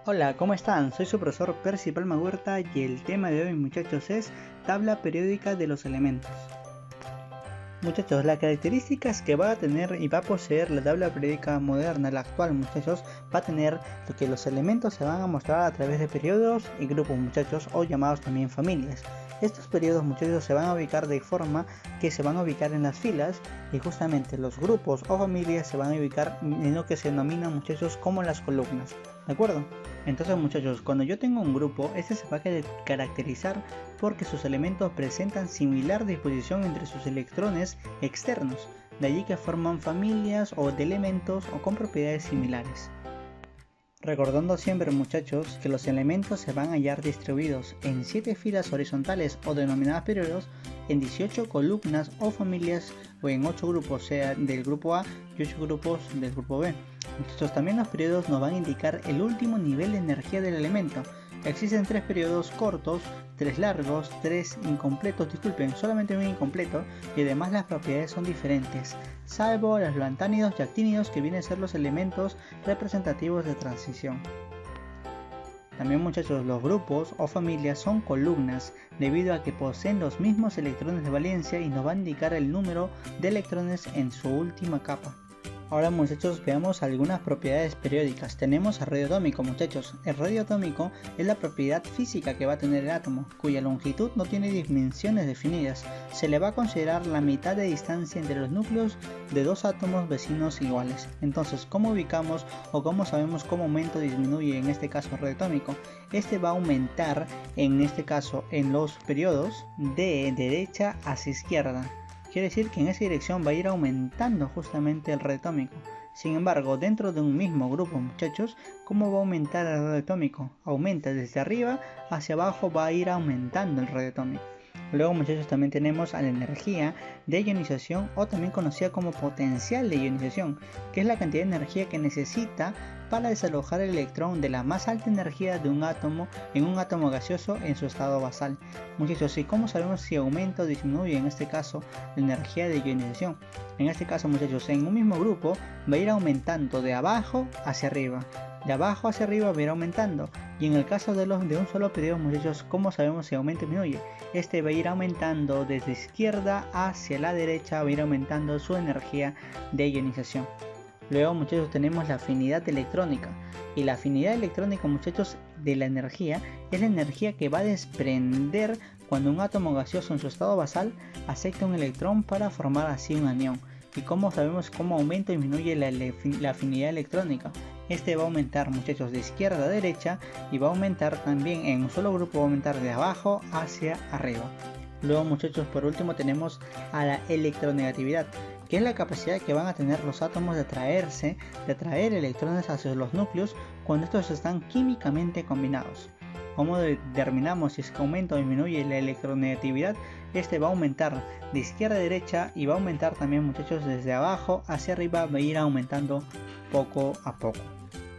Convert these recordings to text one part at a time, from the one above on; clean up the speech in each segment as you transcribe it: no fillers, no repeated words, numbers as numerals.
Hola, ¿cómo están? Soy su profesor Percy Palma Huerta y el tema de hoy, muchachos, es tabla periódica de los elementos. Muchachos, las características que va a tener y va a poseer la tabla periódica moderna, la actual, muchachos, va a tener que los elementos se van a mostrar a través de periodos y grupos, muchachos, o llamados también familias. Estos periodos, muchachos, se van a ubicar de forma que se van a ubicar en las filas, y justamente los grupos o familias se van a ubicar en lo que se denomina, muchachos, como las columnas. ¿De acuerdo? Entonces, muchachos, cuando yo tengo un grupo, este se va a caracterizar porque sus elementos presentan similar disposición entre sus electrones externos, de allí que forman familias o de elementos o con propiedades similares. Recordando siempre, muchachos, que los elementos se van a hallar distribuidos en 7 filas horizontales o denominadas periodos, en 18 columnas o familias, o en 8 grupos, sea del grupo A y 8 grupos del grupo B. Muchachos, también los periodos nos van a indicar el último nivel de energía del elemento. Existen 3 periodos cortos, 3 largos, 3 incompletos, solamente un incompleto, y además las propiedades son diferentes, salvo los lantánidos y actínidos, que vienen a ser los elementos representativos de transición. También, muchachos, los grupos o familias son columnas debido a que poseen los mismos electrones de valencia y nos va a indicar el número de electrones en su última capa. Ahora, muchachos, veamos algunas propiedades periódicas. Tenemos el radio atómico, muchachos. El radio atómico es la propiedad física que va a tener el átomo, cuya longitud no tiene dimensiones definidas. Se le va a considerar la mitad de distancia entre los núcleos de dos átomos vecinos iguales. Entonces, ¿cómo ubicamos o cómo sabemos cómo aumenta o disminuye en este caso el radio atómico? Este va a aumentar, en este caso, en los periodos de derecha hacia izquierda. Quiere decir que en esa dirección va a ir aumentando justamente el radio atómico. Sin embargo, dentro de un mismo grupo, muchachos, ¿cómo va a aumentar el radio atómico? Aumenta desde arriba hacia abajo, va a ir aumentando el radio atómico. Luego, muchachos, también tenemos a la energía de ionización, o también conocida como potencial de ionización, que es la cantidad de energía que necesita para desalojar el electrón de la más alta energía de un átomo en un átomo gaseoso en su estado basal. Muchachos, ¿y cómo sabemos si aumenta o disminuye en este caso la energía de ionización? En este caso, muchachos, en un mismo grupo va a ir aumentando de abajo hacia arriba. De abajo hacia arriba va a ir aumentando, y en el caso de un solo periodo, muchachos, ¿cómo sabemos si aumenta o disminuye? Este va a ir aumentando desde izquierda hacia la derecha, va a ir aumentando su energía de ionización. Luego, muchachos, tenemos la afinidad electrónica, y la afinidad electrónica, muchachos, de la energía es la energía que va a desprender cuando un átomo gaseoso en su estado basal acepta un electrón para formar así un anión. ¿Y cómo sabemos cómo aumenta o disminuye la afinidad electrónica? Este va a aumentar, muchachos, de izquierda a derecha, y va a aumentar también en un solo grupo, va a aumentar de abajo hacia arriba. Luego, muchachos, por último tenemos a la electronegatividad, que es la capacidad que van a tener los átomos de atraer electrones hacia los núcleos cuando estos están químicamente combinados. ¿Cómo determinamos si es que aumenta o disminuye la electronegatividad? Este va a aumentar de izquierda a derecha, y va a aumentar también, muchachos, desde abajo hacia arriba, va a ir aumentando poco a poco.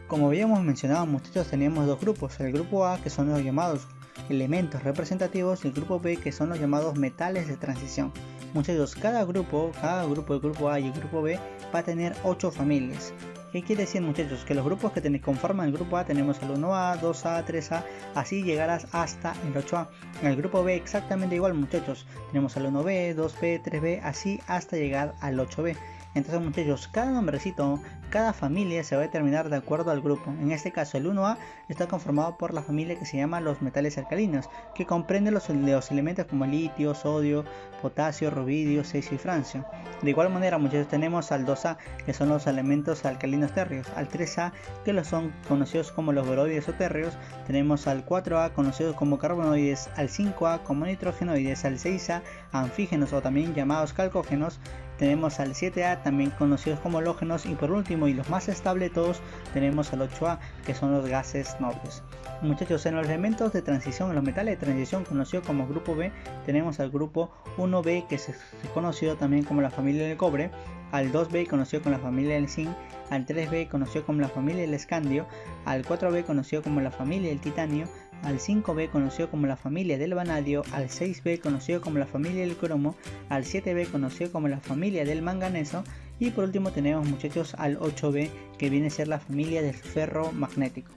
Como habíamos mencionado, muchachos, tenemos dos grupos: el grupo A, que son los llamados elementos representativos, y el grupo B, que son los llamados metales de transición. Muchachos, cada grupo, el grupo A y el grupo B, va a tener 8 familias. ¿Qué quiere decir, muchachos? Que los grupos que conforman el grupo A tenemos el 1A, 2A, 3A, así llegarás hasta el 8A. En el grupo B exactamente igual, muchachos, tenemos el 1B, 2B, 3B, así hasta llegar al 8B. Entonces, muchachos, cada nombrecito, cada familia se va a determinar de acuerdo al grupo. En este caso, el 1A está conformado por la familia que se llama los metales alcalinos, que comprende los elementos como litio, sodio, potasio, rubidio, cesio y francio. De igual manera, muchachos, tenemos al 2A, que son los elementos alcalinos térreos, al 3A, que los son conocidos como los boroides o térreos, tenemos al 4A, conocidos como carbonoides, al 5A como nitrogenoides, al 6A, anfígenos o también llamados calcógenos, tenemos al 7A, también conocidos como halógenos, y por último, y los más estables de todos, tenemos al 8A, que son los gases nobles. Muchachos, en los elementos de transición, en los metales de transición conocidos como grupo B, tenemos al grupo 1B, que es conocido también como la familia del cobre, al 2B, conocido como la familia del zinc, al 3B, conocido como la familia del escandio, al 4B, conocido como la familia del titanio, al 5B, conocido como la familia del vanadio, al 6B, conocido como la familia del cromo, al 7B, conocido como la familia del manganeso, y por último tenemos, muchachos, al 8B, que viene a ser la familia del ferro magnético.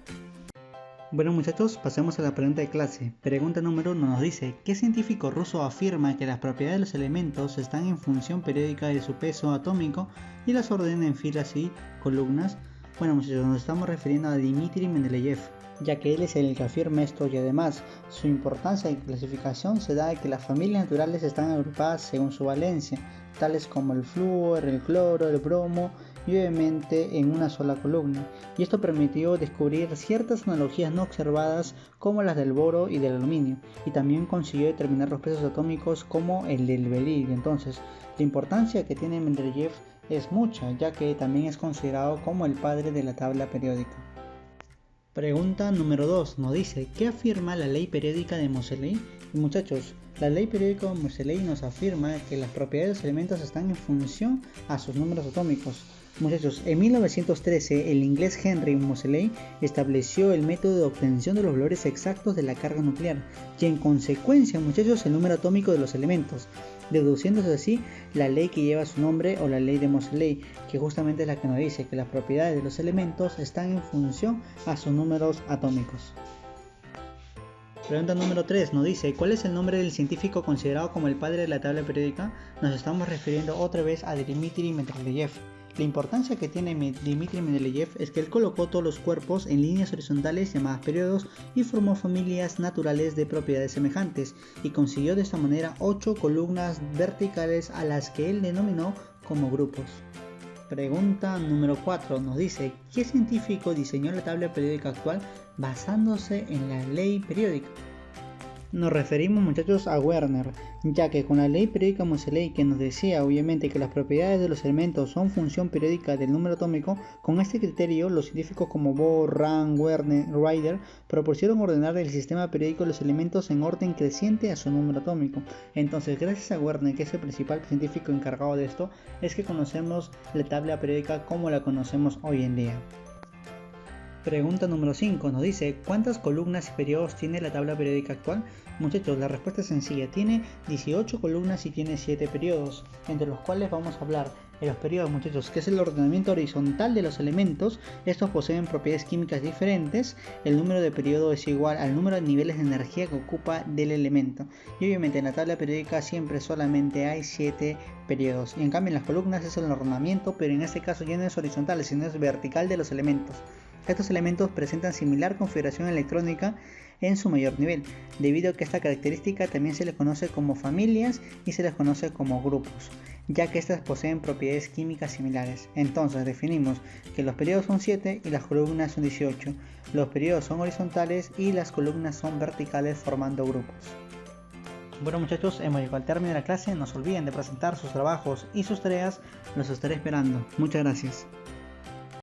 Bueno muchachos, pasemos a la pregunta de clase. Pregunta número 1 nos dice: ¿qué científico ruso afirma que las propiedades de los elementos están en función periódica de su peso atómico y las ordena en filas y columnas? Bueno muchachos, nos estamos refiriendo a Dmitri Mendeleev, ya que él es el que afirma esto, y además su importancia y clasificación se da de que las familias naturales están agrupadas según su valencia, tales como el flúor, el cloro, el bromo, y obviamente en una sola columna, y esto permitió descubrir ciertas analogías no observadas como las del boro y del aluminio, y también consiguió determinar los pesos atómicos como el del berilio. Entonces, la importancia que tiene Mendeleev es mucha, ya que también es considerado como el padre de la tabla periódica. Pregunta número 2 nos dice: ¿qué afirma la ley periódica de Moseley? Y muchachos, la ley periódica de Moseley nos afirma que las propiedades de los elementos están en función a sus números atómicos. Muchachos, en 1913 el inglés Henry Moseley estableció el método de obtención de los valores exactos de la carga nuclear y en consecuencia, muchachos, el número atómico de los elementos, deduciéndose así la ley que lleva su nombre, o la ley de Moseley, que justamente es la que nos dice que las propiedades de los elementos están en función a sus números atómicos. Pregunta número 3 nos dice: ¿cuál es el nombre del científico considerado como el padre de la tabla periódica? Nos estamos refiriendo otra vez a Dmitri Mendeleev. La importancia que tiene Dmitri Mendeleev es que él colocó todos los cuerpos en líneas horizontales llamadas periodos y formó familias naturales de propiedades semejantes, y consiguió de esta manera 8 columnas verticales a las que él denominó como grupos. Pregunta número 4 nos dice: ¿qué científico diseñó la tabla periódica actual basándose en la ley periódica? Nos referimos, muchachos, a Werner, ya que con la ley periódica Moseley, que nos decía obviamente que las propiedades de los elementos son función periódica del número atómico, con este criterio los científicos como Bohr, Rand, Werner, Ryder propusieron ordenar el sistema periódico de los elementos en orden creciente a su número atómico. Entonces, gracias a Werner, que es el principal científico encargado de esto, es que conocemos la tabla periódica como la conocemos hoy en día. Pregunta número 5 nos dice: ¿cuántas columnas y periodos tiene la tabla periódica actual? Muchachos, la respuesta es sencilla: tiene 18 columnas y tiene 7 periodos, entre los cuales vamos a hablar de los periodos, muchachos, que es el ordenamiento horizontal de los elementos. Estos poseen propiedades químicas diferentes. El número de periodo es igual al número de niveles de energía que ocupa del elemento, y obviamente en la tabla periódica siempre solamente hay 7 periodos, y en cambio en las columnas es el ordenamiento, pero en este caso ya no es horizontal, sino es vertical de los elementos. Estos elementos presentan similar configuración electrónica en su mayor nivel, debido a que esta característica también se les conoce como familias y se les conoce como grupos, ya que estas poseen propiedades químicas similares. Entonces definimos que los periodos son 7 y las columnas son 18. Los periodos son horizontales y las columnas son verticales, formando grupos. Bueno muchachos, hemos llegado al término de la clase. No se olviden de presentar sus trabajos y sus tareas. Los estaré esperando. Muchas gracias.